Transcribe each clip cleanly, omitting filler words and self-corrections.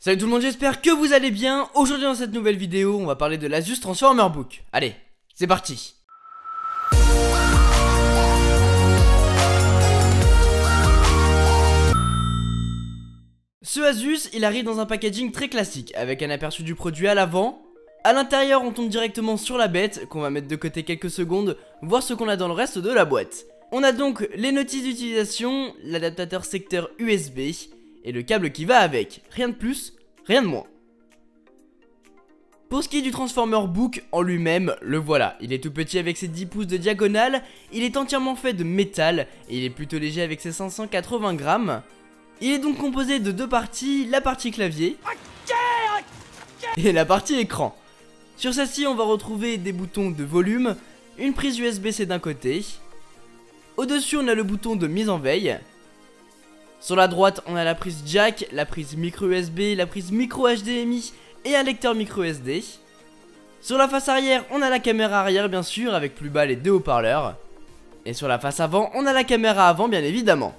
Salut tout le monde, j'espère que vous allez bien. Aujourd'hui dans cette nouvelle vidéo, on va parler de l'Asus Transformer Book. Allez, c'est parti. Ce Asus, il arrive dans un packaging très classique, avec un aperçu du produit à l'avant. A l'intérieur, on tombe directement sur la bête, qu'on va mettre de côté quelques secondes, voir ce qu'on a dans le reste de la boîte. On a donc les notices d'utilisation, l'adaptateur secteur USB et le câble qui va avec. Rien de plus, rien de moins. Pour ce qui est du Transformer Book en lui-même, le voilà. Il est tout petit avec ses 10 pouces de diagonale, il est entièrement fait de métal et il est plutôt léger avec ses 580 grammes. Il est donc composé de deux parties, la partie clavier et la partie écran. Sur celle-ci, on va retrouver des boutons de volume, une prise USB-C d'un côté. Au-dessus, on a le bouton de mise en veille. Sur la droite, on a la prise jack, la prise micro USB, la prise micro HDMI et un lecteur micro SD. Sur la face arrière, on a la caméra arrière bien sûr, avec plus bas les deux haut-parleurs. Et sur la face avant, on a la caméra avant bien évidemment.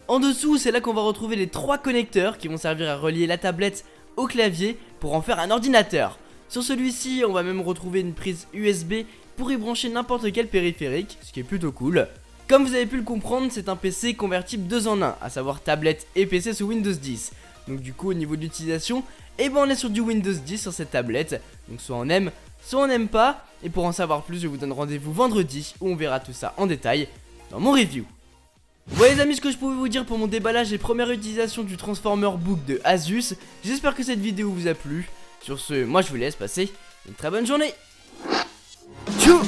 En dessous, c'est là qu'on va retrouver les trois connecteurs qui vont servir à relier la tablette au clavier pour en faire un ordinateur. Sur celui-ci, on va même retrouver une prise USB pour y brancher n'importe quel périphérique, ce qui est plutôt cool. Comme vous avez pu le comprendre, c'est un PC convertible 2 en 1, à savoir tablette et PC sous Windows 10. Donc du coup, au niveau de l'utilisation, on est sur du Windows 10 sur cette tablette. Donc soit on aime, soit on n'aime pas. Et pour en savoir plus, je vous donne rendez-vous vendredi où on verra tout ça en détail dans mon review. Voilà les amis, ce que je pouvais vous dire pour mon déballage et première utilisation du Transformer Book de Asus. J'espère que cette vidéo vous a plu. Sur ce, moi je vous laisse passer une très bonne journée. Tchou!